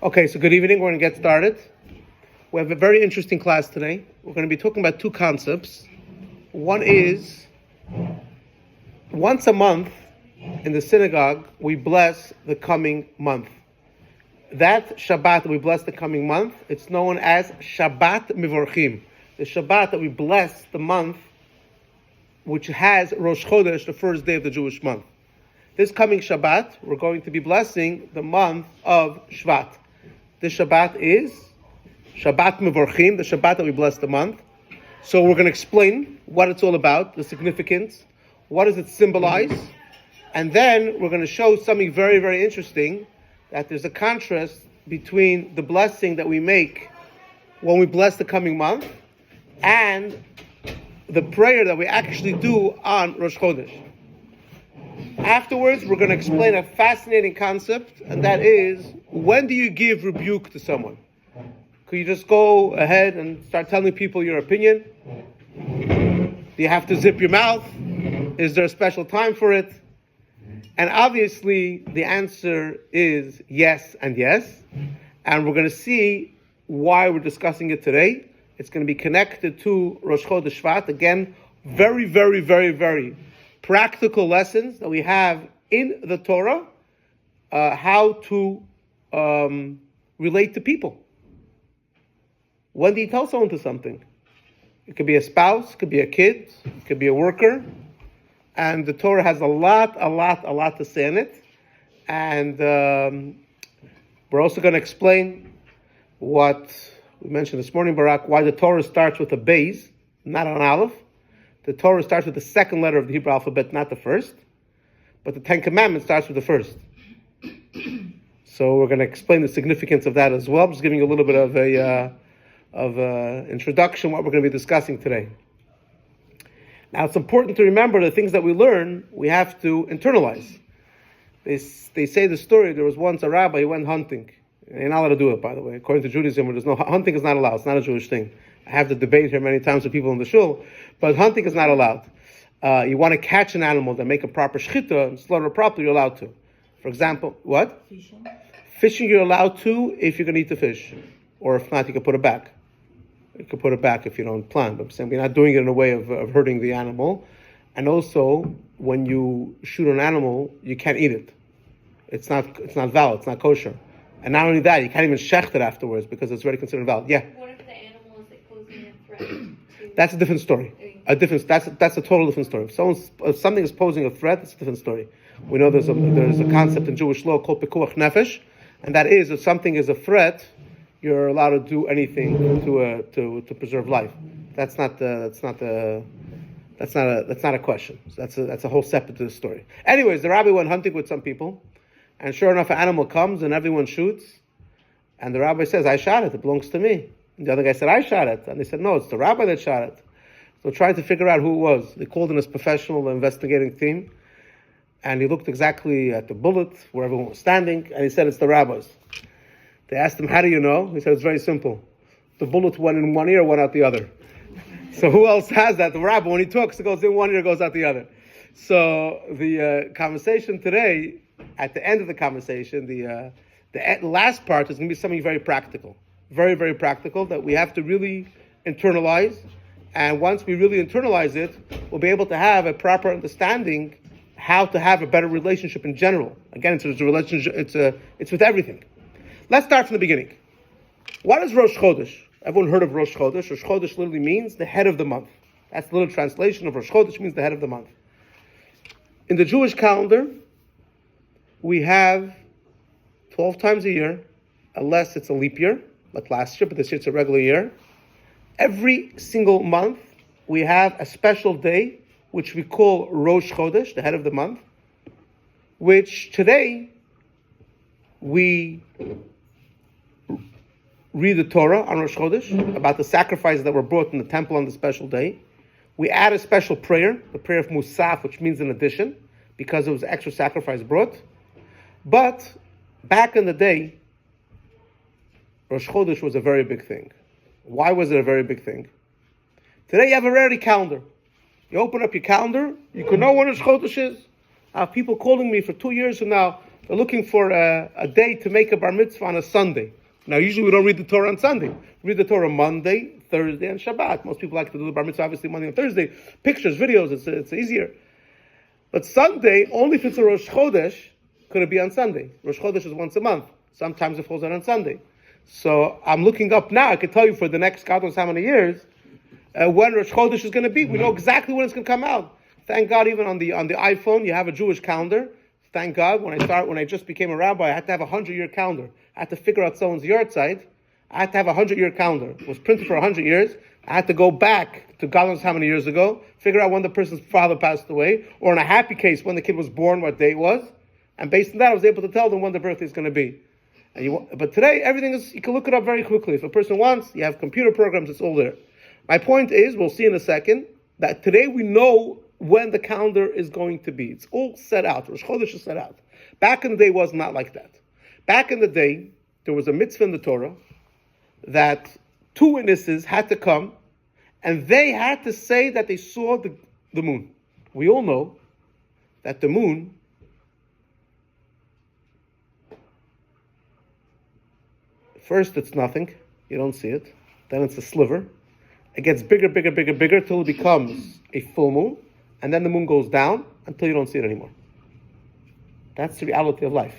Okay, so good evening. We're going to get started. We have a very interesting class today. We're going to be talking about two concepts. One is, once a month in the synagogue, we bless the coming month. That Shabbat that we bless the coming month, it's known as Shabbat Mivorchim. The Shabbat that we bless the month, which has Rosh Chodesh, the first day of the Jewish month. This coming Shabbat, we're going to be blessing the month of Shvat. This Shabbat is Shabbat Mivorchim, the Shabbat that we bless the month. So we're going to explain what it's all about, the significance, what does it symbolize, and then we're going to show something very, very interesting, that there's a contrast between the blessing that we make when we bless the coming month and the prayer that we actually do on Rosh Chodesh. Afterwards, we're going to explain a fascinating concept, and that is, when do you give rebuke to someone? Could you just go ahead and start telling people your opinion? Do you have to zip your mouth? Is there a special time for it? And obviously, the answer is yes and yes. And we're going to see why we're discussing it today. It's going to be connected to Rosh Chodesh Shvat. Again, very, very, very, very practical lessons that we have in the Torah, how to relate to people. When do you tell someone to something? It could be a spouse, it could be a kid, it could be a worker. And the Torah has a lot to say in it. And we're also going to explain what we mentioned this morning, Barak, why the Torah starts with a Beis, not an Aleph. The Torah starts with the second letter of the Hebrew alphabet, not the first. But the Ten Commandments starts with the first. So we're going to explain the significance of that as well. I'm just giving you a little bit of a introduction, what we're going to be discussing today. Now, it's important to remember the things that we learn, we have to internalize. They say the story, there was once a rabbi who went hunting. You're not allowed to do it, by the way. According to Judaism, hunting is not allowed. It's not a Jewish thing. I have the debate here many times with people in the shul, but hunting is not allowed. You want to catch an animal that make a proper shchita and slaughter it properly, you're allowed to. For example, what? Fishing. Fishing you're allowed to if you're going to eat the fish. Or if not, you can put it back. You can put it back if you don't plan. But I'm saying we're not doing it in a way of hurting the animal. And also, when you shoot an animal, you can't eat it. It's not valid. It's not kosher. And not only that, you can't even shecht it afterwards because it's already considered valid. Yeah. What if the animal is posing a threat? That's a different story. That's a total different story. If something is posing a threat, it's a different story. We know there's a concept in Jewish law called pekuach nefesh, and that is, if something is a threat, you're allowed to do anything to preserve life. That's not a question. So that's a whole separate story. Anyways, the rabbi went hunting with some people, and sure enough, an animal comes and everyone shoots, and the rabbi says, "I shot it. It belongs to me." And the other guy said, "I shot it," and they said, "No, it's the rabbi that shot it." So trying to figure out who it was, they called in his professional investigating team, and he looked exactly at the bullet where everyone was standing, and he said, "It's the rabbi's." They asked him, "How do you know?" He said, "It's very simple. The bullet went in one ear, went out the other." So who else has that? The rabbi, when he talks, it goes in one ear, goes out the other. So the conversation today, at the end of the conversation, the last part is going to be something very practical. Very, very practical that we have to really internalize. And once we really internalize it, we'll be able to have a proper understanding how to have a better relationship in general. Again, it's a relationship, it's with everything. Let's start from the beginning. What is Rosh Chodesh? Everyone heard of Rosh Chodesh. Rosh Chodesh literally means the head of the month. That's the little translation of Rosh Chodesh, means the head of the month. In the Jewish calendar, we have 12 times a year, unless it's a leap year, like last year, but this year it's a regular year. Every single month, we have a special day, which we call Rosh Chodesh, the head of the month, which today we read the Torah on Rosh Chodesh about the sacrifices that were brought in the temple on the special day. We add a special prayer, the prayer of Musaf, which means in addition, because it was extra sacrifice brought. But back in the day, Rosh Chodesh was a very big thing. Why was it a very big thing? Today you have a rarity calendar. You open up your calendar, you can know when Rosh Chodesh is. I have people calling me for 2 years from now, They're looking for a day to make a bar mitzvah on a Sunday. Now, usually we don't read the Torah on Sunday. We read the Torah Monday, Thursday, and Shabbat. Most people like to do the bar mitzvah, obviously, Monday and Thursday. Pictures, videos, it's easier. But Sunday, only if it's a Rosh Chodesh, could it be on Sunday. Rosh Chodesh is once a month. Sometimes it falls out on Sunday. So I'm looking up now. I can tell you for the next God knows how many years when Rosh Chodesh is going to be. We know exactly when it's going to come out. Thank God, even on the iPhone, you have a Jewish calendar. Thank God, when I just became a rabbi, I had to have a 100-year calendar. I had to figure out someone's yard site. I had to have a 100-year calendar. It was printed for 100 years. I had to go back to God knows how many years ago, figure out when the person's father passed away, or in a happy case, when the kid was born, what day it was. And based on that, I was able to tell them when the birthday is going to be. But today, everything is, you can look it up very quickly. If a person wants, you have computer programs, it's all there. My point is, we'll see in a second, that today we know when the calendar is going to be. It's all set out. Rosh Chodesh is set out. Back in the day, it was not like that. Back in the day, there was a mitzvah in the Torah that two witnesses had to come and they had to say that they saw the moon. We all know that the moon first it's nothing, you don't see it. Then it's a sliver. It gets bigger, bigger, bigger, bigger till it becomes a full moon. And then the moon goes down until you don't see it anymore. That's the reality of life.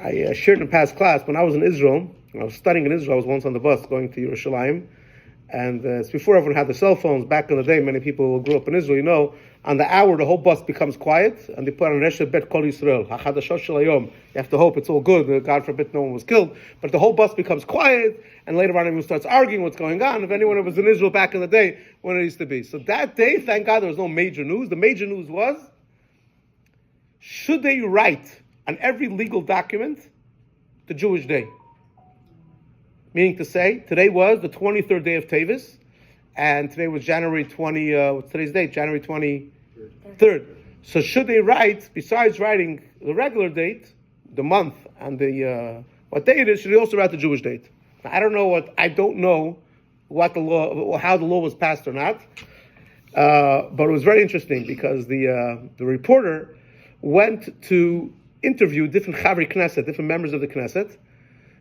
I shared in past class, when I was in Israel, when I was studying in Israel, I was once on the bus going to Yerushalayim. And it's before everyone had the cell phones. Back in the day, many people who grew up in Israel, you know, on the hour, the whole bus becomes quiet, and they put on Reshet Bet Kol Yisrael. HaChadashot Shel Hayom. You have to hope it's all good. God forbid no one was killed. But the whole bus becomes quiet, and later on everyone starts arguing what's going on. If anyone was in Israel back in the day, when it used to be. So that day, thank God, there was no major news. The major news was, should they write on every legal document the Jewish day? Meaning to say, today was the 23rd day of Tevis, and today was January 20, what's today's date? January 23rd. So should they write, besides writing the regular date, the month, and the what day it is, should they also write the Jewish date? Now, I don't know what the law, how the law was passed or not, but it was very interesting because the reporter went to interview different Chavri Knesset, different members of the Knesset.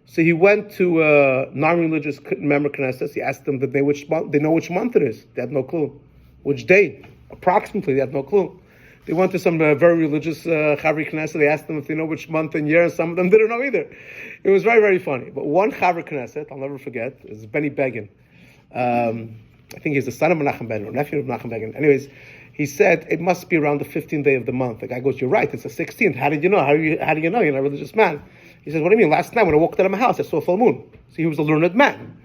So he went to non-religious member Knesset. He asked them that they know which month it is. They had no clue. Which day? Approximately, they had no clue. They went to some very religious Chavri Knesset. They asked them if they know which month and year, and some of them didn't know either. It was very, very funny. But one Chavri Knesset, I'll never forget, is Benny Begin. I think he's the son of Menachem Begin, or nephew of Menachem Begin. Anyways, he said it must be around the 15th day of the month. The guy goes, "You're right, it's the 16th. How did you know? How do you know? You're not a religious man." He says, "What do you mean? Last night when I walked out of my house, I saw a full moon." So he was a learned man.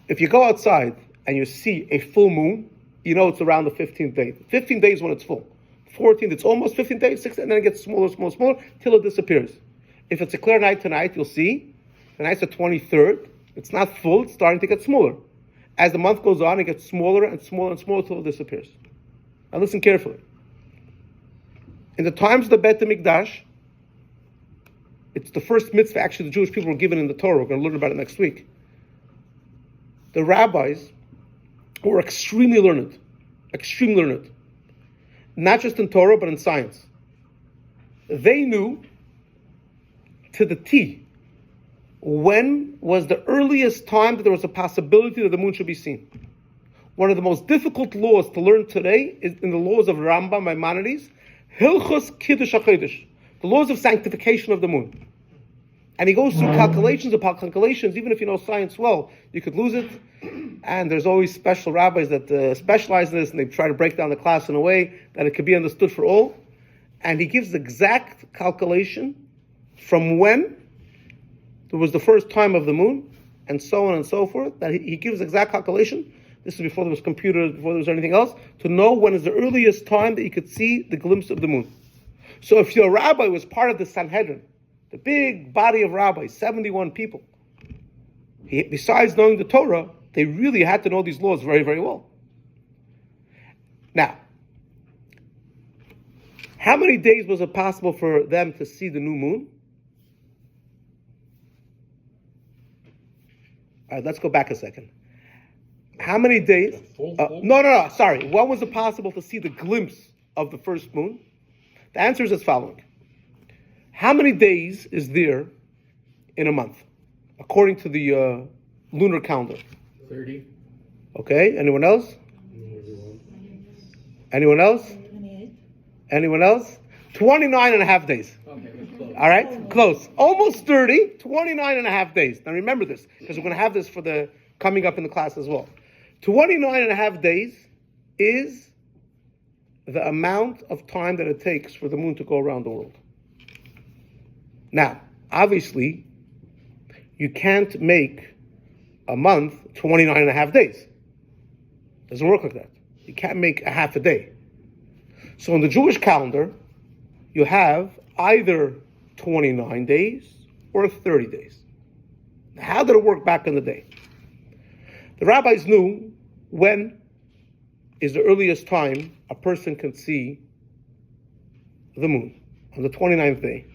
If you go outside and you see a full moon, you know it's around the 15th day. 15 days when it's full. 14th, it's almost 15 days, 16, and then it gets smaller, smaller, smaller, till it disappears. If it's a clear night tonight, you'll see, tonight's the 23rd, it's not full, it's starting to get smaller. As the month goes on, it gets smaller and smaller and smaller till it disappears. Now listen carefully. In the times of the Bet HaMikdash, it's the first mitzvah actually the Jewish people were given in the Torah. We're going to learn about it next week. The rabbis were extremely learned. Not just in Torah, but in science. They knew to the T when was the earliest time that there was a possibility that the moon should be seen. One of the most difficult laws to learn today is in the laws of Rambam, Maimonides, Hilchos Kiddush HaChodesh, the laws of sanctification of the moon. And he goes through calculations upon calculations. Even if you know science well, you could lose it. And there's always special rabbis that specialize in this, and they try to break down the class in a way that it could be understood for all. And he gives the exact calculation from when there was the first time of the moon, and so on and so forth. That he gives exact calculation. This is before there was computers, before there was anything else, to know when is the earliest time that you could see the glimpse of the moon. So if your rabbi was part of the Sanhedrin, the big body of rabbis, 71 people, besides knowing the Torah, they really had to know these laws very, very well. Now, how many days was it possible for them to see the new moon? All right, let's go back a second. How many days? No, sorry. When was it possible to see the glimpse of the first moon? The answer is as following. How many days is there in a month, according to the lunar calendar? 30. Okay, anyone else? Anyone else? 28. Anyone else? 29 and a half days. Okay, that's close. All right, close. Almost 30, 29 and a half days. Now remember this, because we're going to have this for the coming up in the class as well. 29 and a half days is the amount of time that it takes for the moon to go around the world. Now, obviously, you can't make a month 29 and a half days. Doesn't work like that. You can't make a half a day. So in the Jewish calendar, you have either 29 days or 30 days. Now, how did it work back in the day? The rabbis knew when is the earliest time a person can see the moon. On the 29th day.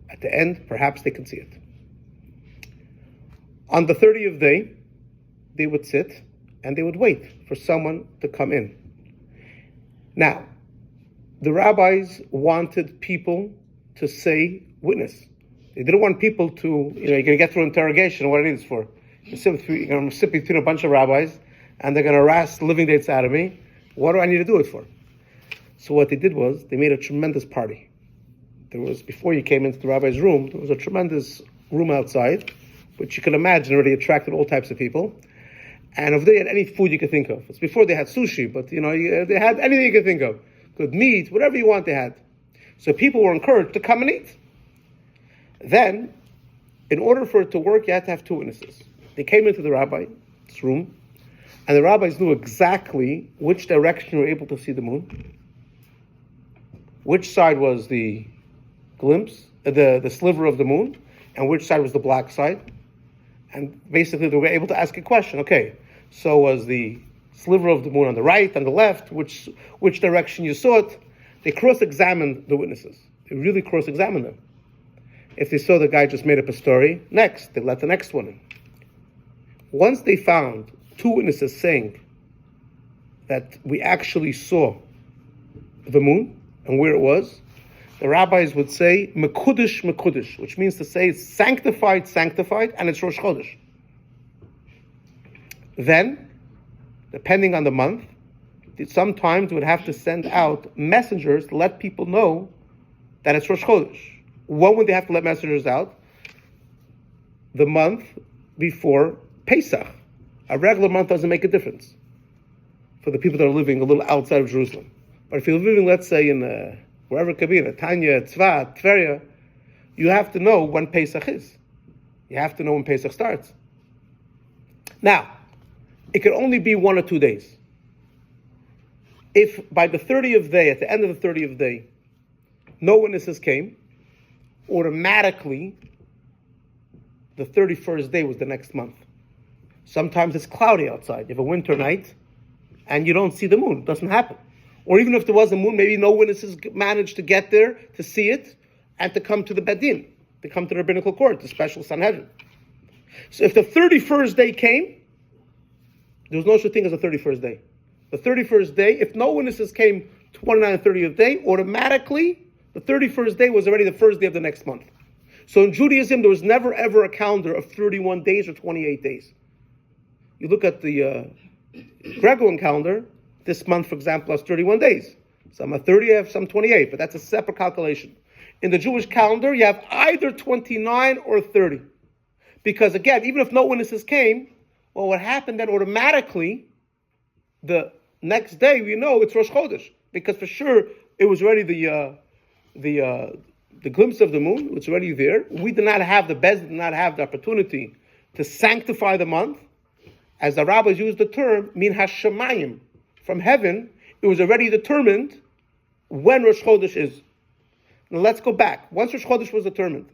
At the end, perhaps they can see it. On the 30th day, they would sit and they would wait for someone to come in. Now, the rabbis wanted people to say witness. They didn't want people to, you're going to get through interrogation, what it is for. You're going to sit between a bunch of rabbis and they're going to harass the living dates out of me. What do I need to do it for? So what they did was, they made a tremendous party. There was, before you came into the rabbi's room, there was a tremendous room outside, which you can imagine already attracted all types of people. And if they had any food you could think of, it's before they had sushi, but they had anything you could think of. Good meat, whatever you want they had. So people were encouraged to come and eat. Then, in order for it to work, you had to have two witnesses. They came into the rabbi's room, and the rabbis knew exactly which direction you were able to see the moon, which side was the glimpse, the sliver of the moon, and which side was the black side. And basically they were able to ask a question. Okay, so was the sliver of the moon on the right, on the left, which direction you saw it? They cross-examined the witnesses. They really cross-examined them. If they saw the guy just made up a story, next, they let the next one in. Once they found two witnesses saying that we actually saw the moon and where it was, the rabbis would say, Mekudesh, Mekudesh, which means to say it's sanctified, sanctified, and it's Rosh Chodesh. Then, depending on the month, sometimes would have to send out messengers to let people know that it's Rosh Chodesh. When would they have to let messengers out? The month before Pesach. A regular month doesn't make a difference for the people that are living a little outside of Jerusalem. But if you're living, let's say, in wherever it could be, in Tanya, Tzvat, Tveria, you have to know when Pesach is. You have to know when Pesach starts. Now, it could only be 1 or 2 days. If by the 30th day, at the end of the 30th day, no witnesses came, automatically the 31st day was the next month. Sometimes it's cloudy outside. You have a winter night and you don't see the moon. It doesn't happen. Or even if there was a moon, maybe no witnesses managed to get there to see it and to come to the Bedin, to come to the rabbinical court, the special Sanhedrin. So if the 31st day came, there was no such thing as a 31st day. The 31st day, if no witnesses came 29th and 30th day, automatically the 31st day was already the first day of the next month. So in Judaism, there was never ever a calendar of 31 days or 28 days. You look at the Gregorian calendar, this month, for example, has 31 days. Some are 30, some 28, but that's a separate calculation. In the Jewish calendar, you have either 29 or 30. Because again, even if no witnesses came, well, what happened then automatically, the next day, we know it's Rosh Chodesh. Because for sure, it was already the glimpse of the moon, it was already there. We did not have did not have the opportunity to sanctify the month. As the rabbis used the term, min hashamayim, from heaven, it was already determined when Rosh Chodesh is. Now let's go back. Once Rosh Chodesh was determined,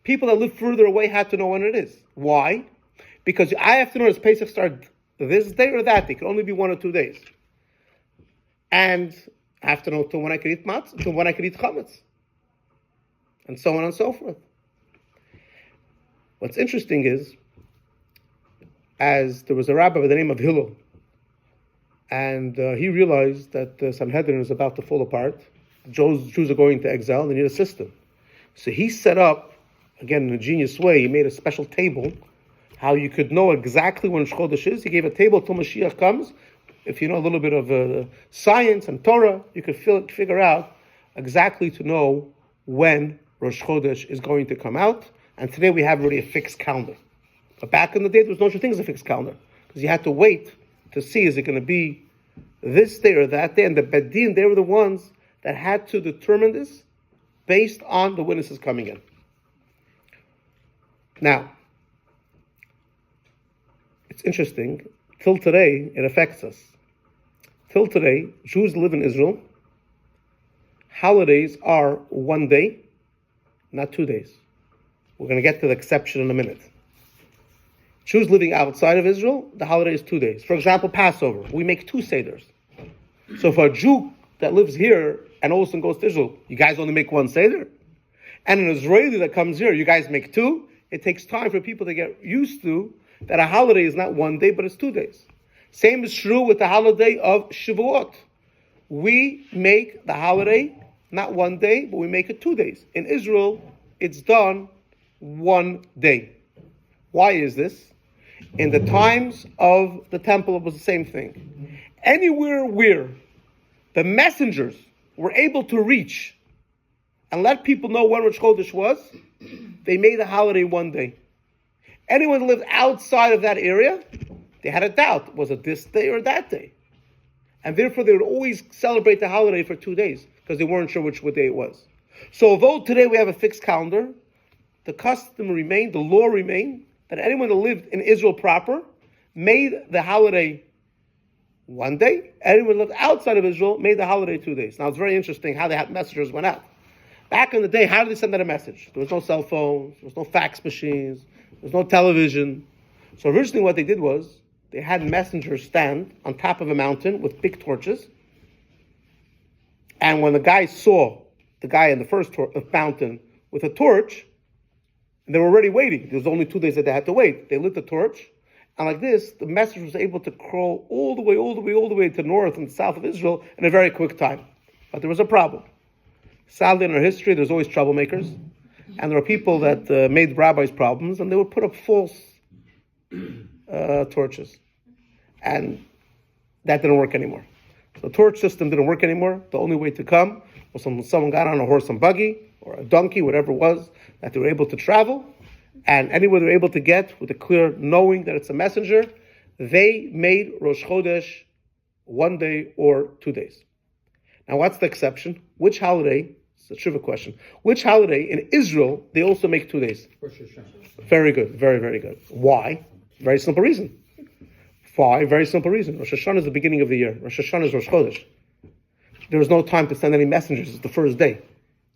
people that live further away had to know when it is. Why? Because I have to know, does Pesach start this day or that day? It can only be 1 or 2 days. And I have to know till when I can eat matzah, till when I can eat chametz. And so on and so forth. What's interesting is, as there was a rabbi by the name of Hillel, and he realized that the Sanhedrin is about to fall apart. Jews are going to exile, they need a system. So he set up, again in a genius way, he made a special table, how you could know exactly when Rosh Chodesh is. He gave a table till Mashiach comes. If you know a little bit of science and Torah, you could figure out exactly to know when Rosh Chodesh is going to come out. And today we have already a fixed calendar. But back in the day, there was no such thing as a fixed calendar, because you had to wait to see, is it going to be this day or that day? And the Bedin, they were the ones that had to determine this based on the witnesses coming in. Now, it's interesting, till today, it affects us. Till today, Jews live in Israel. Holidays are one day, not 2 days. We're going to get to the exception in a minute. Jews living outside of Israel, the holiday is 2 days. For example, Passover, we make 2 seders. So for a Jew that lives here and also goes to Israel, you guys only make 1 seder? And an Israeli that comes here, you guys make 2? It takes time for people to get used to that a holiday is not 1 day, but it's 2 days. Same is true with the holiday of Shavuot. We make the holiday not 1 day, but we make it 2 days. In Israel, it's done 1 day. Why is this? In the times of the temple, it was the same thing. Anywhere where the messengers were able to reach and let people know when Rosh Chodesh was, they made the holiday 1 day. Anyone who lived outside of that area, they had a doubt. Was it this day or that day? And therefore, they would always celebrate the holiday for 2 days because they weren't sure which day it was. So although today we have a fixed calendar, the custom remained, the law remained, that anyone who lived in Israel proper made the holiday 1 day. Anyone who lived outside of Israel made the holiday 2 days. Now, it's very interesting how the messengers went out. Back in the day, how did they send out a message? There was no cell phones, there was no fax machines, there was no television. So originally what they did was, they had messengers stand on top of a mountain with big torches. And when the guy saw the guy in the first mountain with a torch, they were already waiting. There was only 2 days that they had to wait. They lit the torch, and like this, the message was able to crawl all the way to north and south of Israel in a very quick time. But there was a problem. Sadly, in our history, there's always troublemakers, and there are people that made rabbis problems, and they would put up false torches, and that didn't work anymore. The torch system didn't work anymore. The only way to come was someone got on a horse and buggy, or a donkey, whatever it was, that they were able to travel, and anywhere they were able to get with a clear knowing that it's a messenger, they made Rosh Chodesh 1 day or 2 days. Now, what's the exception? Which holiday? It's a trivial question. Which holiday in Israel they also make 2 days? Rosh Hashanah. Very good, very, very good. Why? Very simple reason. Why? Very simple reason. Rosh Hashanah is the beginning of the year. Rosh Hashanah is Rosh Chodesh. There was no time to send any messengers. It's the first day.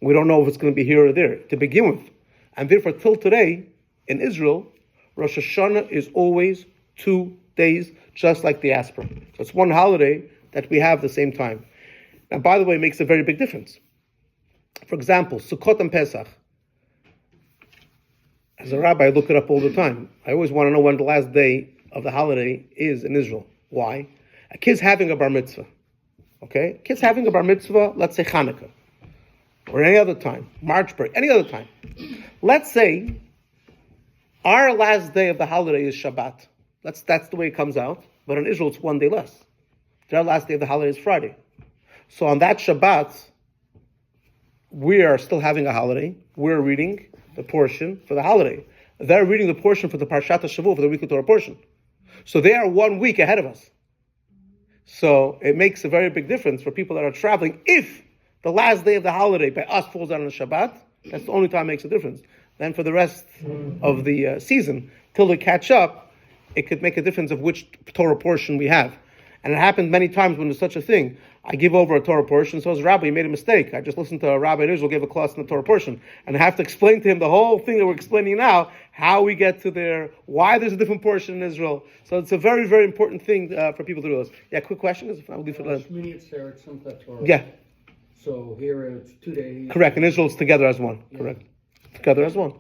We don't know if it's going to be here or there to begin with. And therefore, till today, in Israel, Rosh Hashanah is always 2 days, just like the Asper. So it's one holiday that we have the same time. Now, by the way, it makes a very big difference. For example, Sukkot and Pesach. As a rabbi, I look it up all the time. I always want to know when the last day of the holiday is in Israel. Why? A kid's having a bar mitzvah. Okay? A kid's having a bar mitzvah, let's say Hanukkah. Or any other time. March break, any other time. Let's say our last day of the holiday is Shabbat. That's the way it comes out. But in Israel, it's 1 day less. Their last day of the holiday is Friday. So on that Shabbat, we are still having a holiday. We're reading the portion for the holiday. They're reading the portion for the Parshat HaShavua, for the weekly Torah portion. So they are 1 week ahead of us. So it makes a very big difference for people that are traveling. If the last day of the holiday by us falls out on a Shabbat, that's the only time it makes a difference. Then for the rest of the season, till they catch up, it could make a difference of which Torah portion we have. And it happened many times when there's such a thing. I give over a Torah portion, so as Rabbi, he made a mistake. I just listened to a rabbi in Israel give a class in the Torah portion. And I have to explain to him the whole thing that we're explaining now, how we get to there, why there's a different portion in Israel. So it's a very, very important thing for people to realize. Yeah, quick question? I'll leave it for Shmini Atzeret, Simchat Torah. Yeah. So here it's 2 days. Correct. In Israel, it's together as one. Yeah. Correct. Together as one.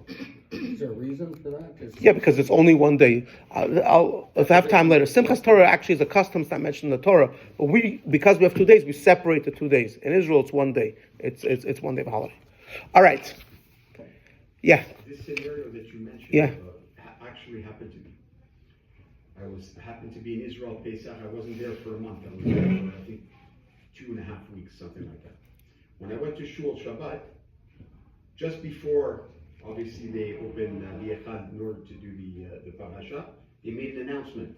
Is there a reason for that? Yeah, because it's only 1 day. If I have time later. Simchas Torah actually is a custom that's not mentioned in the Torah. But because we have 2 days, we separate the 2 days. In Israel, it's 1 day. It's 1 day of a holiday. All right. Yeah. This scenario that you mentioned Yeah. actually happened to me. Happened to be in Israel Pesach. I wasn't there for a month. I was there for, I think, 2.5 weeks, something like that. When I went to Shul Shabbat, just before, obviously, they opened the Echad in order to do the parasha, they made an announcement.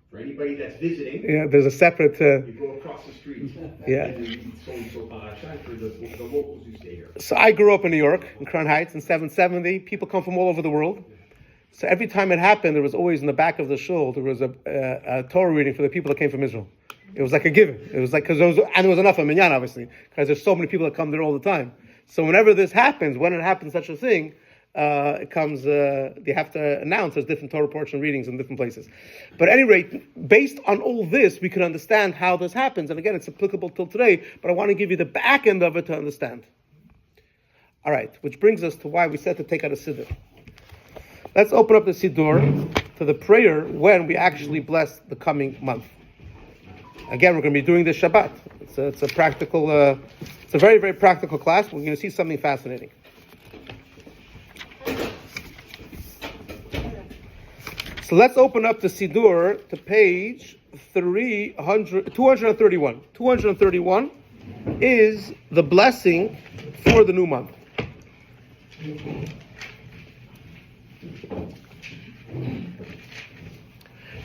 For anybody that's visiting, Yeah, there's a separate. you go across the street Yeah. and you read so-and-so parasha. And for the locals who stay here. So I grew up in New York, in Crown Heights, in 770. People come from all over the world. So every time it happened, there was always in the back of the shul, there was a Torah reading for the people that came from Israel. It was like a given. It was like, and there was enough of minyan, obviously, because there's so many people that come there all the time. So whenever this happens, when it happens, such a thing, it comes, they have to announce there's different Torah portion readings in different places. But at any rate, based on all this, we can understand how this happens. And again, it's applicable till today, but I want to give you the back end of it to understand. All right, which brings us to why we said to take out a siddur. Let's open up the siddur to the prayer when we actually bless the coming month. Again, we're going to be doing this Shabbat. It's a practical, it's a very, very practical class. We're going to see something fascinating. So let's open up the Siddur to page 231. 231 is the blessing for the new month.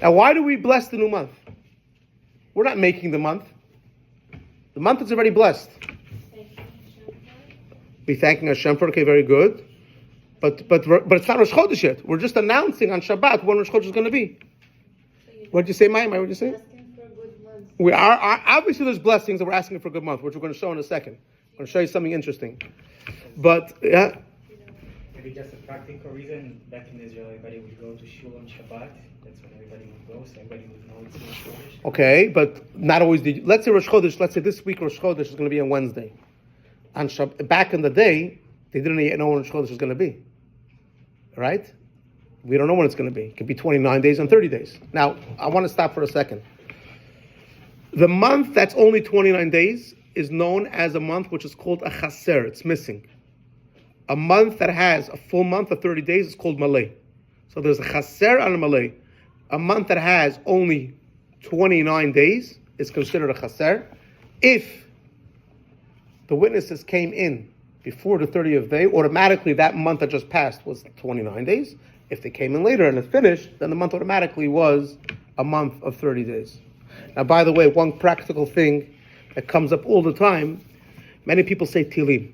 Now, why do we bless the new month? We're not making the month. The month is already blessed. Be thanking Hashem for it. Okay, very good. But it's not Rosh Chodesh yet. We're just announcing on Shabbat when Rosh Chodesh is going to be. What did you say, Maya? What did you say? Asking for a good month. We are obviously there's blessings and we're asking for a good month, which we're going to show in a second. I'm going to show you something interesting. But yeah. Maybe just a practical reason. Back in Israel, everybody would go to shul on Shabbat. That's when everybody would go, so everybody would know it's Rosh Chodesh. Okay, but not always. Let's say Rosh Chodesh. Let's say this week Rosh Chodesh is going to be on Wednesday. On back in the day, they didn't yet know when Rosh Chodesh was going to be. Right? We don't know when it's going to be. It could be 29 days and 30 days. Now, I want to stop for a second. The month that's only 29 days is known as a month which is called a chaser. It's missing. A month that has a full month of 30 days is called malay. So there's a chaser and a malay. A month that has only 29 days is considered a chaser. If the witnesses came in before the 30th day, automatically that month that just passed was 29 days. If they came in later and it finished, then the month automatically was a month of 30 days. Now, by the way, one practical thing that comes up all the time, many people say Tilim,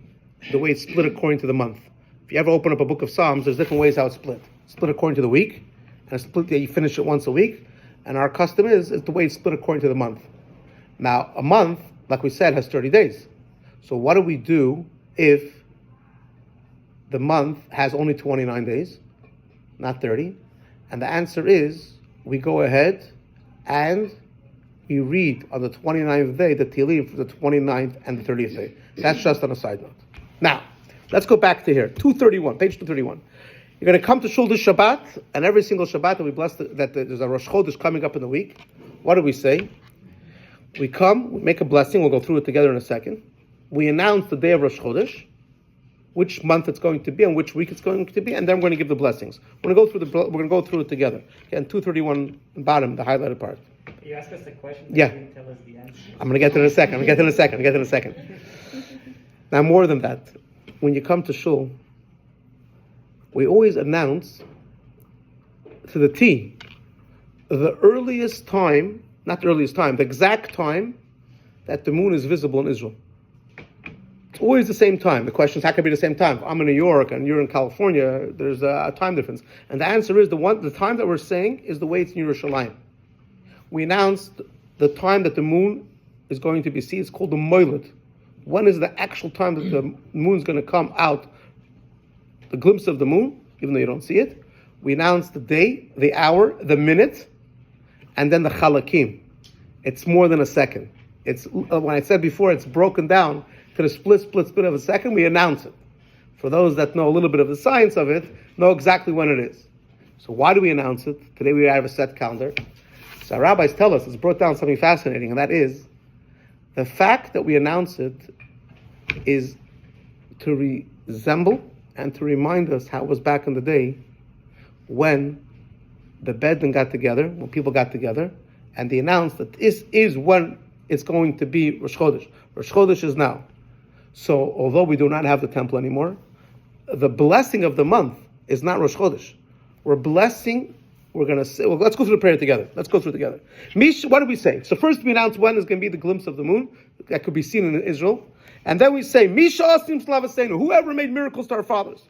the way it's split according to the month. If you ever open up a book of Psalms, there's different ways how it's split. It's split according to the week, and it's split, you finish it once a week, and our custom is the way it's split according to the month. Now, a month, like we said, has 30 days. So what do we do if the month has only 29 days, not 30? And the answer is, we go ahead and we read on the 29th day the Tehillim for the 29th and the 30th day. That's just on a side note. Now, let's go back to here, 231, page 231. You're going to come to Shul this Shabbat, and every single Shabbat that we bless that there's a Rosh Chodesh coming up in the week. What do we say? We come, we make a blessing, we'll go through it together in a second. We announce the day of Rosh Chodesh, which month it's going to be and which week it's going to be, and then we're going to give the blessings. We're going to go through it together. Again, 231 bottom, the highlighted part. You asked us a question, but Yeah. you didn't tell us the answer. I'm going to get to it in a second. Now, more than that, when you come to shul, we always announce to the T the earliest time, not the earliest time, the exact time that the moon is visible in Israel. It's always the same time. The question is, how can it be the same time? If I'm in New York and you're in California, there's a time difference. And the answer is the time that we're saying is the way it's in Yerushalayim. We announced the time that the moon is going to be seen. It's called the Moiled. When is the actual time that the moon's going to come out? The glimpse of the moon, even though you don't see it. We announce the day, the hour, the minute, and then the chalakim. It's more than a second. It's when I said before, it's broken down to the split of a second. We announce it. For those that know a little bit of the science of it, know exactly when it is. So why do we announce it? Today we have a set calendar. So our rabbis tell us, it's brought down something fascinating, and that is the fact that we announce it is to resemble and to remind us how it was back in the day when the Bedouin got together, when people got together, and they announced that this is when it's going to be Rosh Chodesh. Rosh Chodesh is now. So although we do not have the temple anymore, the blessing of the month is not Rosh Chodesh. We're blessing, we're going to say, well, let's go through the prayer together. Let's go through it together. Mish, what do we say? So first we announce when is going to be the glimpse of the moon that could be seen in Israel. And then we say, Misha Asim Slavasenu, whoever made miracles to our fathers.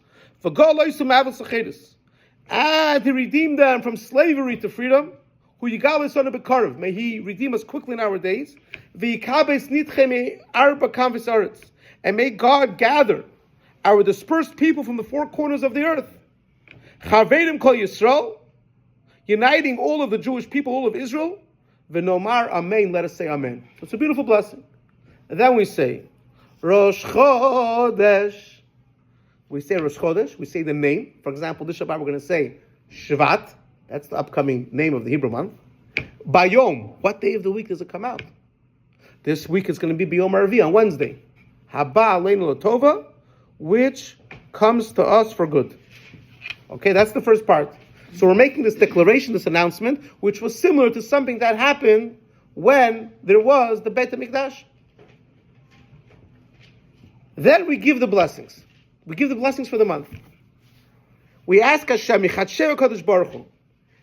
And he redeemed them from slavery to freedom. Who Yigal son of Bekarav, may he redeem us quickly in our days. And may God gather our dispersed people from the four corners of the earth. Chavedim kol Yisrael, uniting all of the Jewish people, all of Israel. V'nomar amen, let us say amen. So it's a beautiful blessing. And then we say, Rosh Chodesh. We say Rosh Chodesh, we say the name. For example, this Shabbat we're going to say Shvat. That's the upcoming name of the Hebrew month. Bayom, what day of the week does it come out? This week is going to be Biyom Arvi on Wednesday. Haba Aleinu Latova, which comes to us for good. Okay, that's the first part. So we're making this declaration, this announcement, which was similar to something that happened when there was the Beit HaMikdash. Then we give the blessings. We give the blessings for the month. We ask Hashem, Michatsheu Kadosh Baruch Hu,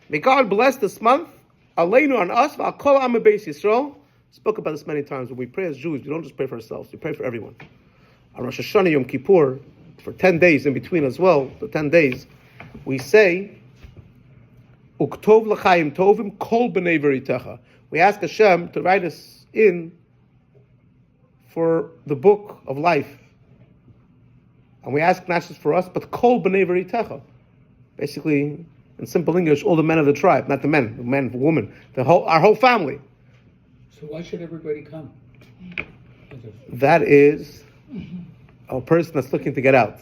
may God bless this month, Aleinu on us, V'Akol Am Beis Yisrael. Spoke about this many times. When we pray as Jews, we don't just pray for ourselves, we pray for everyone. On Rosh Hashanah, Yom Kippur, for 10 days in between as well, the 10 days, we say, Uktov l'chaim tovim kol b'nei v'ritecha. We ask Hashem to write us in for the book of life. And we ask not just for us, but kol b'nei v'ritecha. Basically, in simple English, all the men of the tribe, not the men, the women, our whole family. So why should everybody come? That is a person that's looking to get out.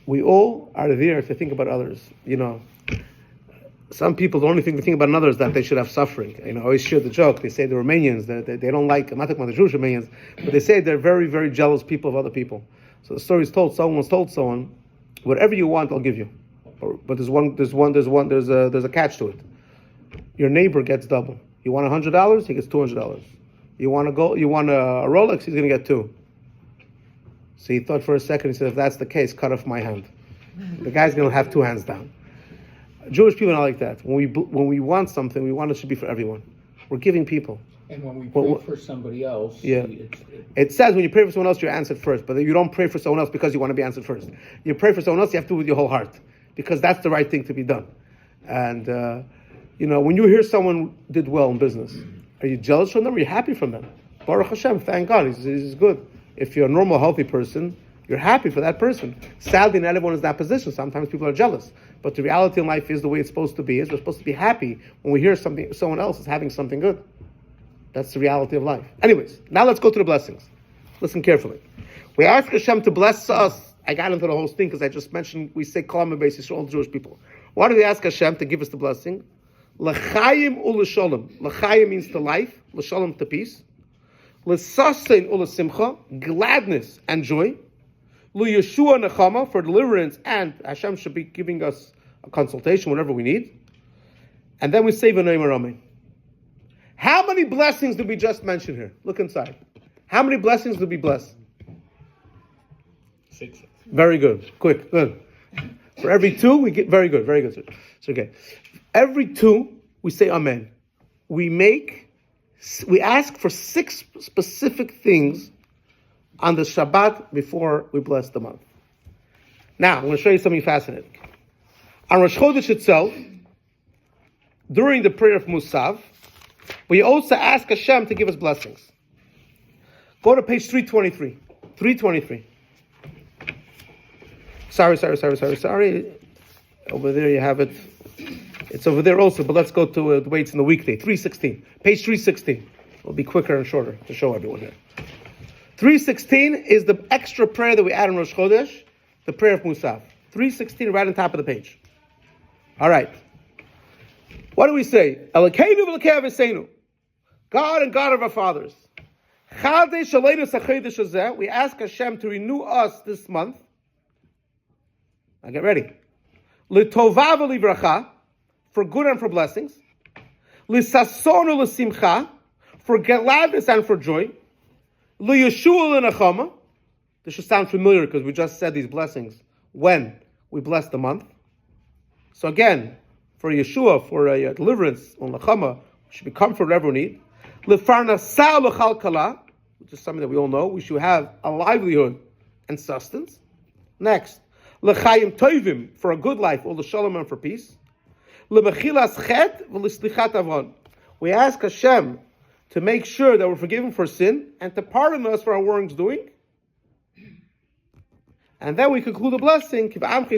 We all are there to think about others. You know, some people, the only thing they think about another is that they should have suffering. You know, I always share the joke. They say the Romanians, they don't like, I'm not talking about the Jewish Romanians, but they say they're very, very jealous people of other people. So the story is told, someone was told someone, whatever you want, I'll give you. But there's a catch to it. Your neighbor gets double. You want $100, he gets $200. You want a Rolex, he's going to get two. So he thought for a second, he said, if that's the case, cut off my hand. The guy's going to have two hands down. Jewish people are not like that. When we want something, we want it to be for everyone. We're giving people. And when we pray for somebody else, yeah. It says when you pray for someone else, you're answered first. But you don't pray for someone else because you want to be answered first. You pray for someone else, you have to do it with your whole heart. Because that's the right thing to be done. And, when you hear someone did well in business, are you jealous from them or are you happy from them? Baruch Hashem, thank God, he's good. If you're a normal, healthy person, you're happy for that person. Sadly, not everyone is in that position. Sometimes people are jealous. But the reality in life is the way it's supposed to be. We're supposed to be happy when we hear someone else is having something good. That's the reality of life. Anyways, now let's go to the blessings. Listen carefully. We ask Hashem to bless us. I got into the whole thing because I just mentioned we say Kol basis for all Jewish people. Why do we ask Hashem to give us the blessing? L'chaim u'l'sholem. L'chaim means to life. L'sholem to peace. L'sasein u'l'simcha. Gladness and joy. L'yeshua nechama, for deliverance, and Hashem should be giving us a consultation, whatever we need. And then we say v'nei maramei. How many blessings did we just mention here? Look inside. How many blessings did we bless? 6. Very good. Quick. Good. For every 2, we get very good. Very good, sir. So, okay. Every 2, we say amen. We ask for 6 specific things on the Shabbat before we bless the month. Now, I'm going to show you something fascinating. On Rosh Chodesh itself, during the prayer of Musav, we also ask Hashem to give us blessings. Go to page 323. 323. Sorry. Over there you have it. It's over there also, but let's go to the way it's in the weekday. 316. Page 316. It'll be quicker and shorter to show everyone here. 316 is the extra prayer that we add in Rosh Chodesh, the prayer of Musav. 316 right on top of the page. All right. What do we say? Elokeinu v'elokei Aviseinu. God and God of our fathers. Chadesh aleinu sachedesh hazeh. We ask Hashem to renew us this month. Now get ready. L'tova v'livracha, for good and for blessings. L'sasonu l'simcha, for gladness and for joy. L'yeshua l'nechama. This should sound familiar because we just said these blessings when we bless the month. So again, for Yeshua, for a deliverance, on l'chama, should be comfort whatever we need. L'farnasa l'chalkala, which is something that we all know. We should have a livelihood and sustenance. Next, l'chaim tovim, for a good life, or l'shalom and for peace. L'mechilas chet v'lislichat avon. We ask Hashem to make sure that we're forgiven for sin and to pardon us for our wrongdoing. And then we conclude the blessing. God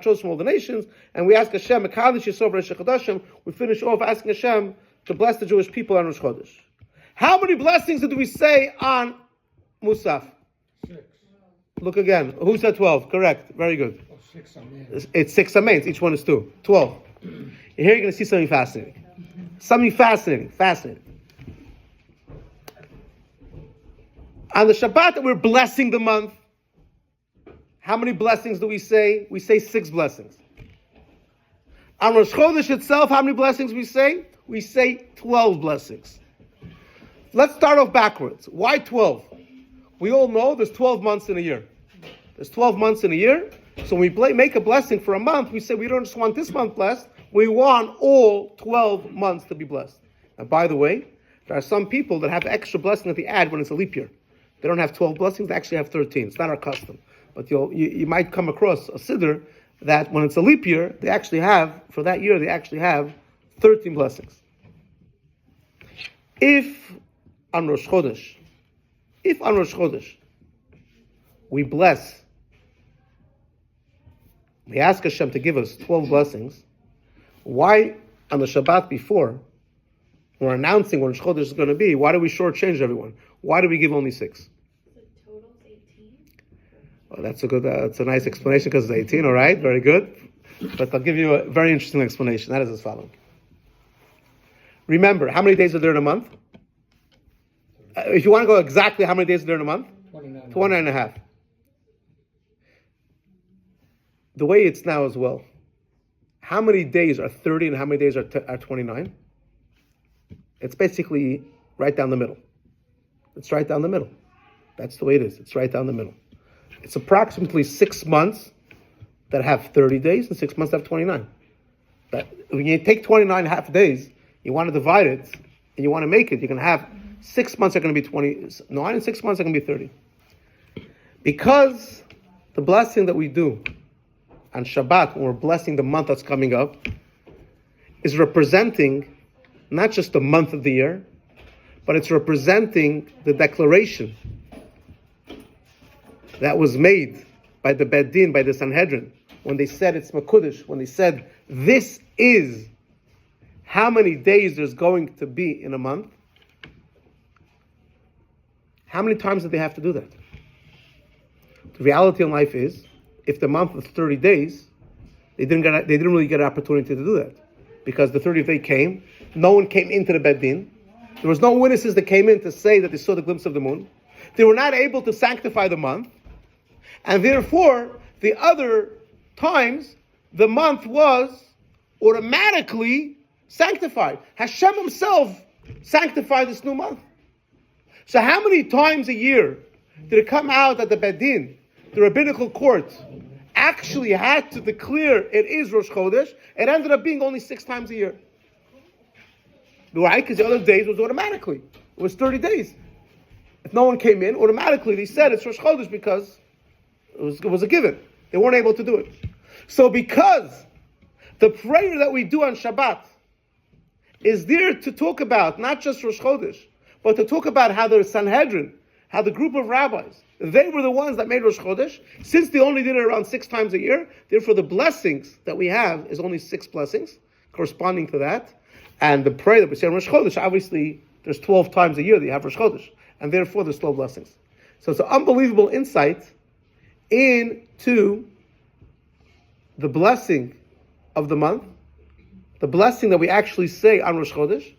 chose from all the nations, and we ask Hashem. We finish off asking Hashem to bless the Jewish people on Rosh Chodesh. How many blessings did we say on Musaf? 6. Look again. Who said 12? Correct. Very good. 6 amens. It's 6 amens. Each one is 2. 12. And here you're going to see something fascinating. Fascinating. On the Shabbat that we're blessing the month, how many blessings do we say? We say 6 blessings. On Rosh Chodesh itself, how many blessings we say? We say 12 blessings. Let's start off backwards. Why 12? We all know there's 12 months in a year. There's 12 months in a year. So when we make a blessing for a month, we say we don't just want this month blessed, we want all 12 months to be blessed. And by the way, there are some people that have extra blessing that they add when it's a leap year. They don't have 12 blessings, they actually have 13. It's not our custom. But you might come across a siddur that when it's a leap year, they actually have, for that year, they actually have 13 blessings. If on Rosh Chodesh, we bless, we ask Hashem to give us 12 blessings, why on the Shabbat before, we're announcing what Rosh Chodesh is going to be, why do we shortchange everyone? Why do we give only 6? Well, that's a nice explanation because it's 18, all right, very good. But I'll give you a very interesting explanation. That is as following. Remember, how many days are there in a month? If you want to go exactly how many days are there in a month? 29 and a half. The way it's now as well, how many days are 30 and how many days are 29? It's basically right down the middle. It's right down the middle. That's the way it is. It's right down the middle. It's approximately 6 months that have 30 days and 6 months that have 29. But when you take 29 and a half days, you want to divide it and you want to make it, you're going to have 6 months are going to be 29 and 6 months are going to be 30. Because the blessing that we do on Shabbat, when we're blessing the month that's coming up, is representing not just the month of the year, but it's representing the declaration that was made by the Beit Din, by the Sanhedrin, when they said it's Makudish, when they said this is how many days there's going to be in a month. How many times did they have to do that? The reality in life is, if the month was 30 days, they didn't really get an opportunity to do that. Because the 30th day came, no one came into the Beit Din. There was no witnesses that came in to say that they saw the glimpse of the moon. They were not able to sanctify the month. And therefore, the other times, the month was automatically sanctified. Hashem himself sanctified this new month. So how many times a year did it come out that the Beit Din, the rabbinical court, actually had to declare it is Rosh Chodesh? It ended up being only 6 times a year. Why? Because the other days was automatically. It was 30 days. If no one came in, automatically they said it's Rosh Chodesh because it was a given. They weren't able to do it. So because the prayer that we do on Shabbat is there to talk about not just Rosh Chodesh, but to talk about how the Sanhedrin, how the group of rabbis, they were the ones that made Rosh Chodesh. Since they only did it around 6 times a year, therefore the blessings that we have is only 6 blessings corresponding to that. And the prayer that we say on Rosh Chodesh, obviously there's 12 times a year that you have Rosh Chodesh. And therefore there's 12 blessings. So it's an unbelievable insight into the blessing of the month, the blessing that we actually say on Rosh Chodesh,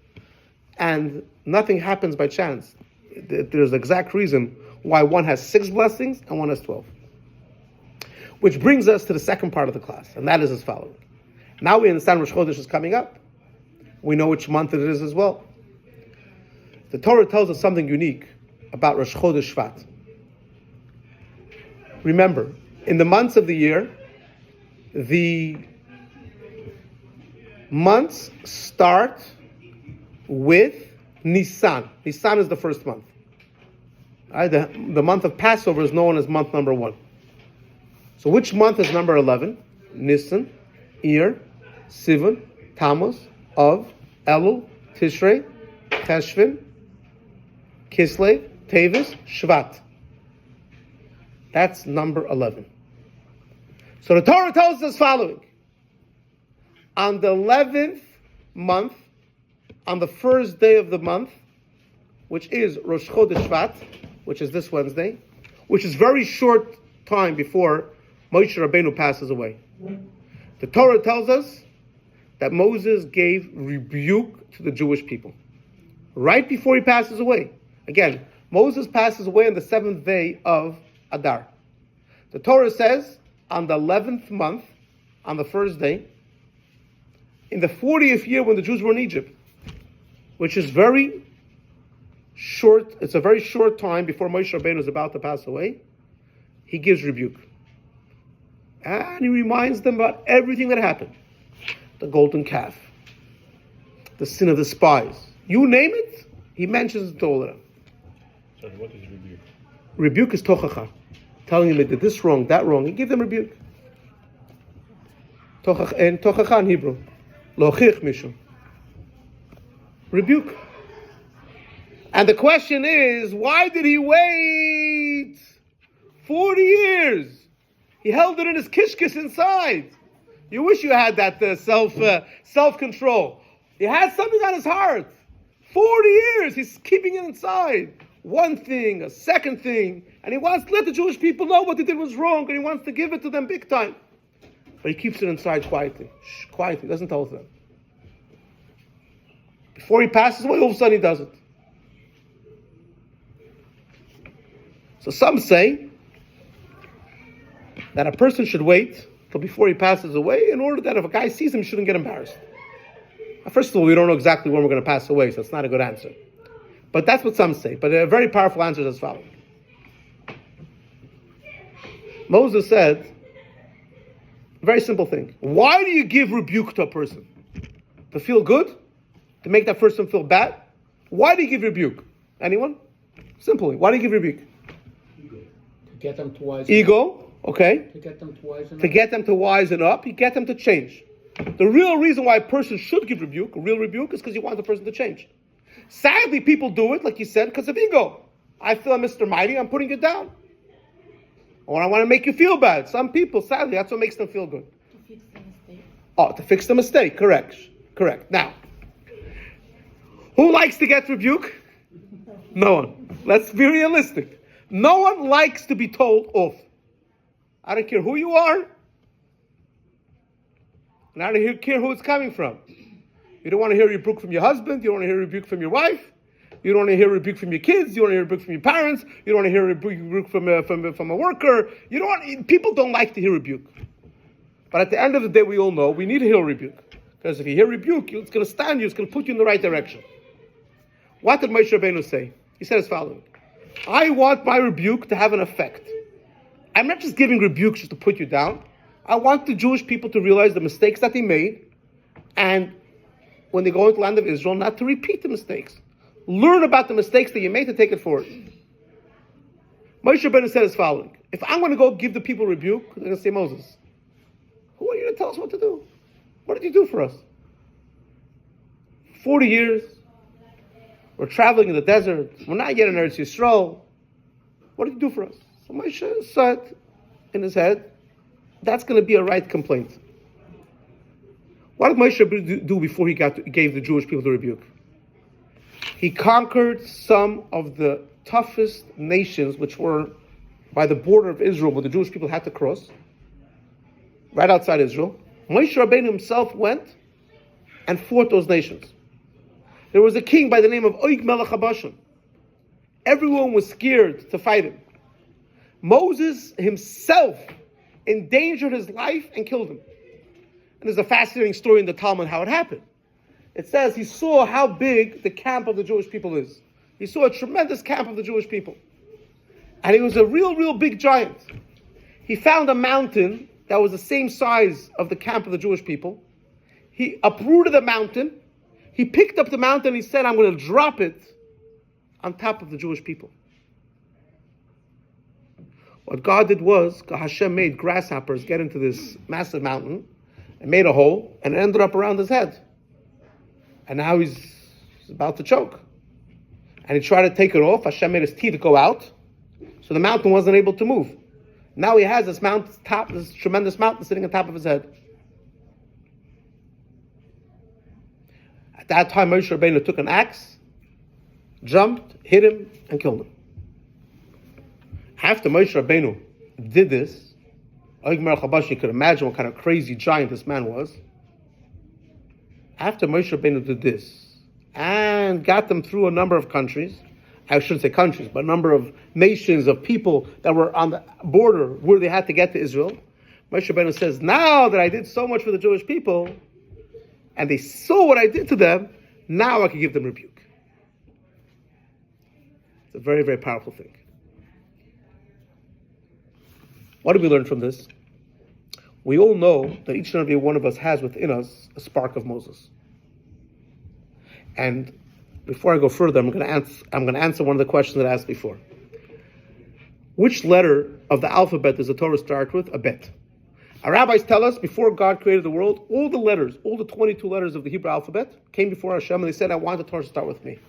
and nothing happens by chance. There's an exact reason why one has 6 blessings and one has 12. Which brings us to the second part of the class, and that is as following. Now we understand Rosh Chodesh is coming up. We know which month it is as well. The Torah tells us something unique about Rosh Chodesh Shvat. Remember, in the months of the year, the months start with Nisan. Nisan is the first month. Right? The month of Passover is known as month number 1. So which month is number 11? Nisan, Iyar, Sivan, Tammuz, Av, Elul, Tishrei, Cheshvan, Kislev, Tevis, Shvat. That's number 11. So the Torah tells us following. On the 11th month, on the first day of the month, which is Rosh Chodesh Shvat, which is this Wednesday, which is very short time before Moshe Rabbeinu passes away. The Torah tells us that Moses gave rebuke to the Jewish people right before he passes away. Again, Moses passes away on the 7th day of Adar. The Torah says on the 11th month, on the first day, in the 40th year when the Jews were in Egypt, which is very short, it's a very short time before Moshe Rabbeinu is about to pass away, he gives rebuke. And he reminds them about everything that happened. The golden calf, the sin of the spies. You name it, he mentions it to all of them. Sorry, what is rebuke? Rebuke is tochacha. Telling them they did this wrong, that wrong. He gives them rebuke. And tochacha in Hebrew. Lochich mishu. Rebuke. And the question is, why did he wait 40 years? He held it in his kishkis inside. You wish you had that self-control. He had something on his heart. 40 years, he's keeping it inside. One thing, a second thing, and he wants to let the Jewish people know what they did was wrong, and he wants to give it to them big time. But he keeps it inside quietly. Quietly, doesn't tell them. Before he passes away, all of a sudden he does it. So some say that a person should wait till before he passes away in order that if a guy sees him, he shouldn't get embarrassed. First of all, we don't know exactly when we're going to pass away, so it's not a good answer. But that's what some say. But a very powerful answer is as follows. Moses said, a very simple thing. Why do you give rebuke to a person? To feel good? To make that person feel bad? Why do you give rebuke? Anyone? Simply, why do you give rebuke? To get them to wisen Ego, okay. To get them to wisen To get them to wisen up, you get them to change. The real reason why a person should give rebuke, a real rebuke, is because you want the person to change. Sadly, people do it, like you said, because of ego. I feel I'm Mr. Mighty, I'm putting you down. Or I want to make you feel bad. Some people, sadly, that's what makes them feel good. To fix the mistake. Oh, to fix the mistake, correct. Now, who likes to get rebuke? No one. Let's be realistic. No one likes to be told off. I don't care who you are, and I don't care who it's coming from. You don't want to hear rebuke from your husband, you don't want to hear rebuke from your wife, you don't want to hear rebuke from your kids, you don't want to hear rebuke from your parents, you don't want to hear rebuke from a worker. People don't like to hear rebuke. But at the end of the day, we all know we need to hear rebuke. Because if you hear rebuke, it's going to stand you, it's going to put you in the right direction. What did Moshe Rabbeinu say? He said as following. I want my rebuke to have an effect. I'm not just giving rebukes just to put you down. I want the Jewish people to realize the mistakes that they made, and when they go into the land of Israel, not to repeat the mistakes. Learn about the mistakes that you made to take it forward. Moshe Rabbeinu said as following. If I'm going to go give the people rebuke, they're going to say, Moses, who are you to tell us what to do? What did you do for us? 40 years, we're traveling in the desert, we're not yet in Eretz Yisrael. What did you do for us? So Moshe said in his head, that's going to be a right complaint. What did Moshe do before he gave the Jewish people the rebuke? He conquered some of the toughest nations which were by the border of Israel where the Jewish people had to cross, right outside Israel. Moshe Rabbeinu himself went and fought those nations. There was a king by the name of Og Melech HaBashan. Everyone was scared to fight him. Moses himself endangered his life and killed him. And there's a fascinating story in the Talmud how it happened. It says he saw how big the camp of the Jewish people is. He saw a tremendous camp of the Jewish people. And he was a real big giant. He found a mountain that was the same size of the camp of the Jewish people. He uprooted the mountain. He picked up the mountain and he said, I'm going to drop it on top of the Jewish people. What God did was, Hashem made grasshoppers get into this massive mountain and made a hole, and it ended up around his head. And now he's about to choke. And he tried to take it off. Hashem made his teeth go out, so the mountain wasn't able to move. Now he has this tremendous mountain sitting on top of his head. At that time, Moshe Rabbeinu took an axe, jumped, hit him, and killed him. After Moshe Rabbeinu did this, you could imagine what kind of crazy giant this man was. After Moshe Rabbeinu did this and got them through a number of countries, I shouldn't say countries, but a number of nations of people that were on the border where they had to get to Israel, Moshe Rabbeinu says, now that I did so much for the Jewish people, and they saw what I did to them, now I can give them rebuke. It's a very powerful thing. What do we learn from this? We all know that each and every one of us has within us a spark of Moses. And before I go further, I'm going to answer one of the questions that I asked before. Which letter of the alphabet does the Torah start with? A bet. Our rabbis tell us before God created the world, all the letters, all the 22 letters of the Hebrew alphabet came before Hashem, and they said, I want the Torah to start with me.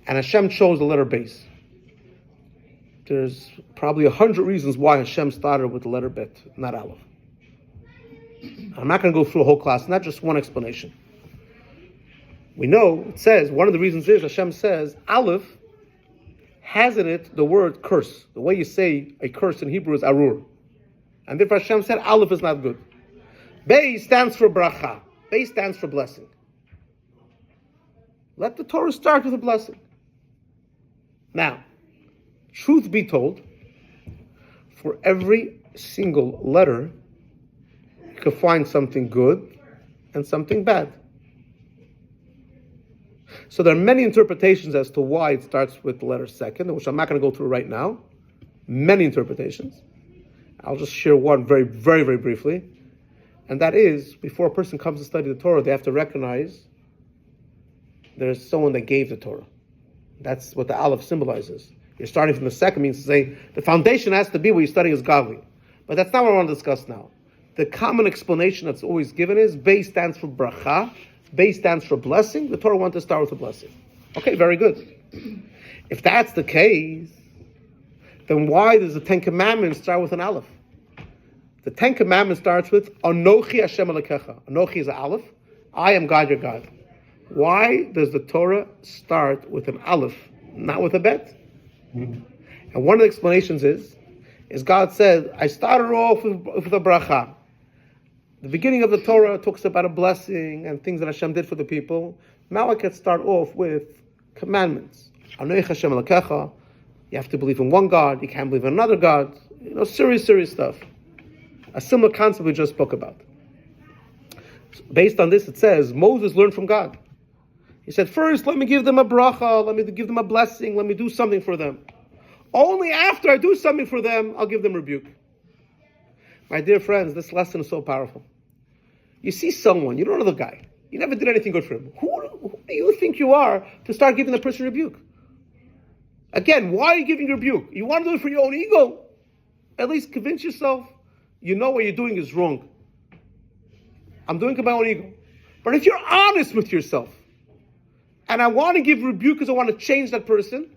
And Hashem chose the letter base. There's probably 100 reasons why Hashem started with the letter Bet, not Aleph. I'm not going to go through a whole class, not just one explanation. We know, it says, one of the reasons is, Hashem says, Aleph has in it the word curse. The way you say a curse in Hebrew is arur. And therefore Hashem said, Aleph is not good. Bey stands for bracha. Bey stands for blessing. Let the Torah start with a blessing. Now, truth be told, for every single letter, you can find something good and something bad. So there are many interpretations as to why it starts with the letter second, which I'm not going to go through right now. Many interpretations. I'll just share one very briefly. And that is, before a person comes to study the Torah, they have to recognize there's someone that gave the Torah. That's what the Aleph symbolizes. You're starting from the second, means to say the foundation has to be what you're studying is godly. But that's not what I want to discuss now. The common explanation that's always given is Bey stands for bracha, Bey stands for blessing. The Torah wants to start with a blessing. Okay, very good. If that's the case, then why does the Ten Commandments start with an Aleph? The Ten Commandments starts with Anochi Hashem Elokecha. Anochi is an Aleph. I am God your God. Why does the Torah start with an Aleph, not with a Bet? And one of the explanations is God said, I started off with a bracha. The beginning of the Torah talks about a blessing and things that Hashem did for the people. Now I can start off with commandments. Anochi Hashem Elokecha. You have to believe in one God. You can't believe in another God. Serious stuff. A similar concept we just spoke about. So based on this, it says, Moses learned from God. He said, first, let me give them a bracha, let me give them a blessing, let me do something for them. Only after I do something for them, I'll give them rebuke. My dear friends, this lesson is so powerful. You see someone, you don't know the guy, you never did anything good for him. Who do you think you are to start giving the person rebuke? Again, why are you giving rebuke? You want to do it for your own ego? At least convince yourself you know what you're doing is wrong. I'm doing it for my own ego. But if you're honest with yourself, and I want to give rebuke because I want to change that person,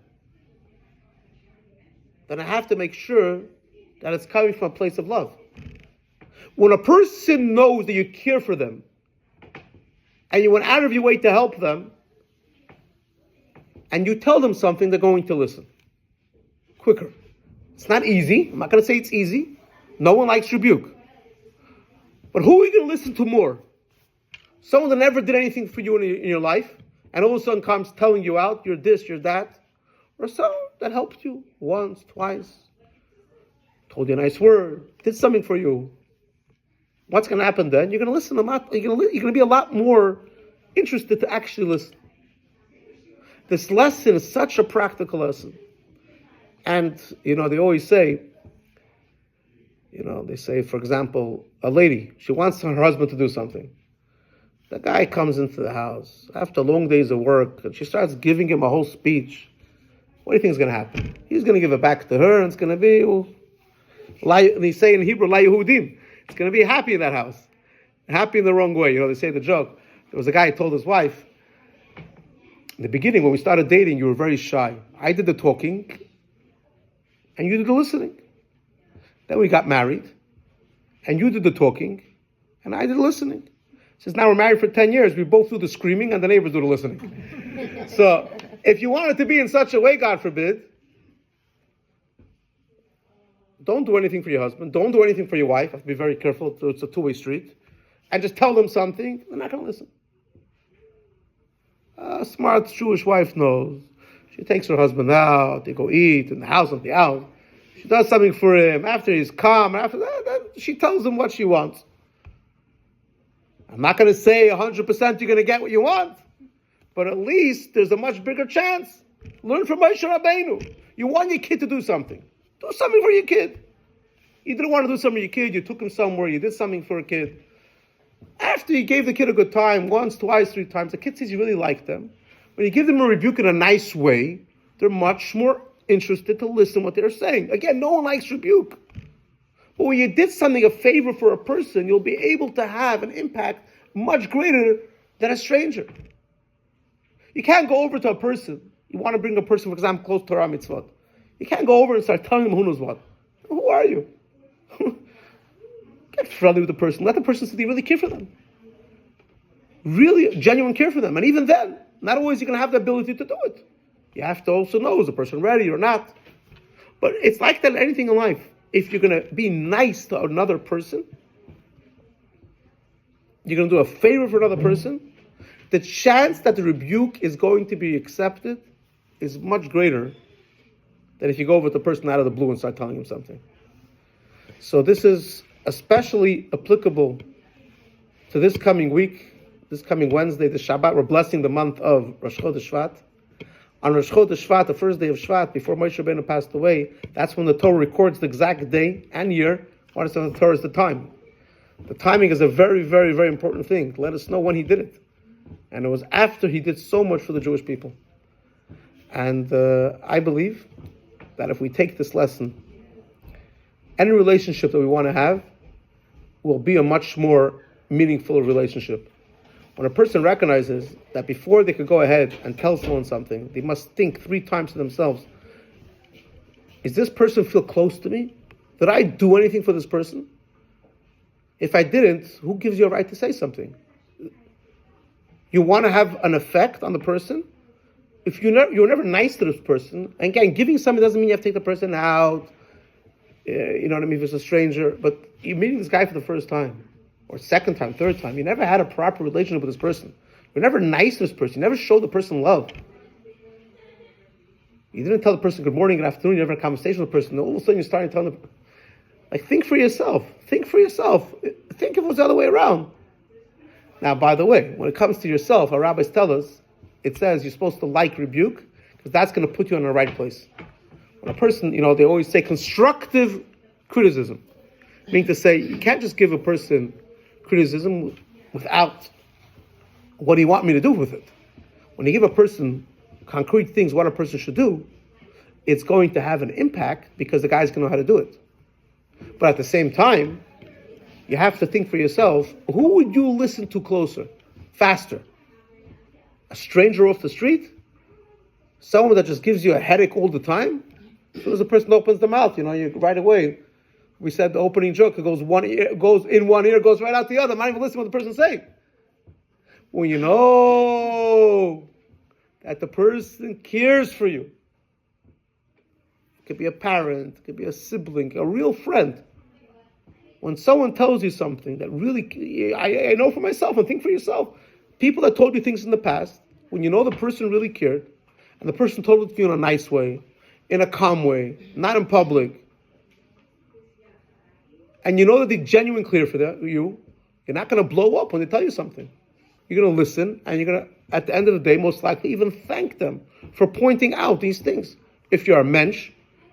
then I have to make sure that it's coming from a place of love. When a person knows that you care for them, and you went out of your way to help them, and you tell them something, they're going to listen. Quicker. It's not easy. I'm not going to say it's easy. No one likes rebuke. But who are you going to listen to more? Someone that never did anything for you in your life, and all of a sudden comes telling you out, you're this, you're that. Or someone that helped you once, twice. told you a nice word, did something for you. What's going to happen then? You're going to listen a lot. You're going to be a lot more interested to actually listen. This lesson is such a practical lesson. And, they always say, they say, for example, a lady, she wants her husband to do something. The guy comes into the house after long days of work, and she starts giving him a whole speech. What do you think is going to happen? He's going to give it back to her, and it's going to be, they say in Hebrew, La Yehudim. It's going to be happy in that house. Happy in the wrong way. They say the joke. There was a guy who told his wife, in the beginning, when we started dating, you were very shy. I did the talking, and you did the listening. Then we got married, and you did the talking, and I did the listening. Since now we're married for 10 years, we both do the screaming, and the neighbors do the listening. So, if you want it to be in such a way, God forbid, don't do anything for your husband. Don't do anything for your wife. You have to be very careful. It's a two-way street. And just tell them something. They're not going to listen. A smart Jewish wife knows. She takes her husband out. They go eat in the house of the out. She does something for him. After he's calm, after that, she tells him what she wants. I'm not going to say 100% you're going to get what you want. But at least there's a much bigger chance. Learn from Moshe Rabbeinu. You want your kid to do something. Do something for your kid. You didn't want to do something for your kid. You took him somewhere. You did something for a kid. After you gave the kid a good time, once, twice, 3 times, the kid says you really like them. When you give them a rebuke in a nice way, they're much more interested to listen what they're saying. Again, no one likes rebuke. But when you did something, a favor for a person, you'll be able to have an impact much greater than a stranger. You can't go over to a person. You want to bring a person, for example, close to Torah mitzvot. You can't go over and start telling them who knows what. Who are you? Get friendly with the person. Let the person see that you really care for them. Really genuine care for them. And even then, not always you're going to have the ability to do it. You have to also know, is the person ready or not? But it's like that in anything in life. If you're going to be nice to another person, you're going to do a favor for another person, the chance that the rebuke is going to be accepted is much greater than if you go over to the person out of the blue and start telling him something. So this is especially applicable to this coming week, this coming Wednesday, the Shabbat. We're blessing the month of Rosh Chodesh Shvat. On Rosh Chodesh Shvat, the first day of Shvat, before Moshe Rabbeinu passed away, that's when the Torah records the exact day and year. What is the Torah is the time. The timing is a very, very, very important thing. Let us know when he did it. And it was after he did so much for the Jewish people. And I believe that if we take this lesson, any relationship that we want to have will be a much more meaningful relationship. When a person recognizes that before they could go ahead and tell someone something, they must think 3 times to themselves, is this person feel close to me? Did I do anything for this person? If I didn't, who gives you a right to say something? You want to have an effect on the person? If you're never nice to this person, and again, giving something doesn't mean you have to take the person out, you know what I mean, if it's a stranger, but you're meeting this guy for the first time, or second time, third time, you never had a proper relationship with this person. You're never nice to this person. You never show the person love. You didn't tell the person good morning, good afternoon, you never had a conversation with the person, all of a sudden you're starting telling them, think for yourself. Think for yourself. Think if it was the other way around. Now, by the way, when it comes to yourself, our rabbis tell us, it says you're supposed to like rebuke, because that's going to put you in the right place. When a person, they always say constructive criticism. Meaning to say, you can't just give a person criticism without what do you want me to do with it. When you give a person concrete things, what a person should do, it's going to have an impact because the guy's going to know how to do it. But at the same time, you have to think for yourself, who would you listen to closer, faster? A stranger off the street? Someone that just gives you a headache all the time? As soon as the person opens the mouth, you right away. We said the opening joke, it goes in one ear, goes right out the other. I'm not even listening to what the person's saying. When you know that the person cares for you, it could be a parent, it could be a sibling, a real friend. When someone tells you something that really, I know for myself, and think for yourself, people that told you things in the past, when you know the person really cared, and the person told it to you in a nice way, in a calm way, not in public, and you know that they're genuinely clear for you, you're not going to blow up when they tell you something. You're going to listen, and you're going to, at the end of the day, most likely even thank them for pointing out these things. If you're a mensch,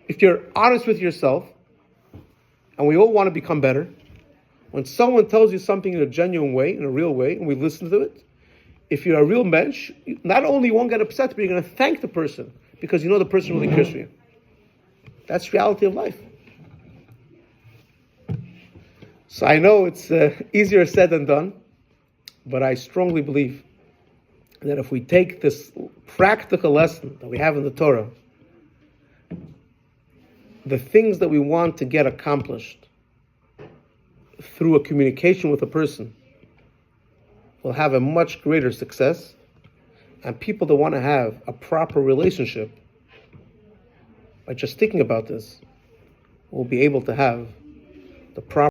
if you're honest with yourself, and we all want to become better, when someone tells you something in a genuine way, in a real way, and we listen to it, if you're a real mensch, not only you won't get upset, but you're going to thank the person because you know the person really cares for you. That's reality of life. So I know it's easier said than done, but I strongly believe that if we take this practical lesson that we have in the Torah, the things that we want to get accomplished through a communication with a person will have a much greater success, and people that want to have a proper relationship, by just thinking about this, will be able to have the proper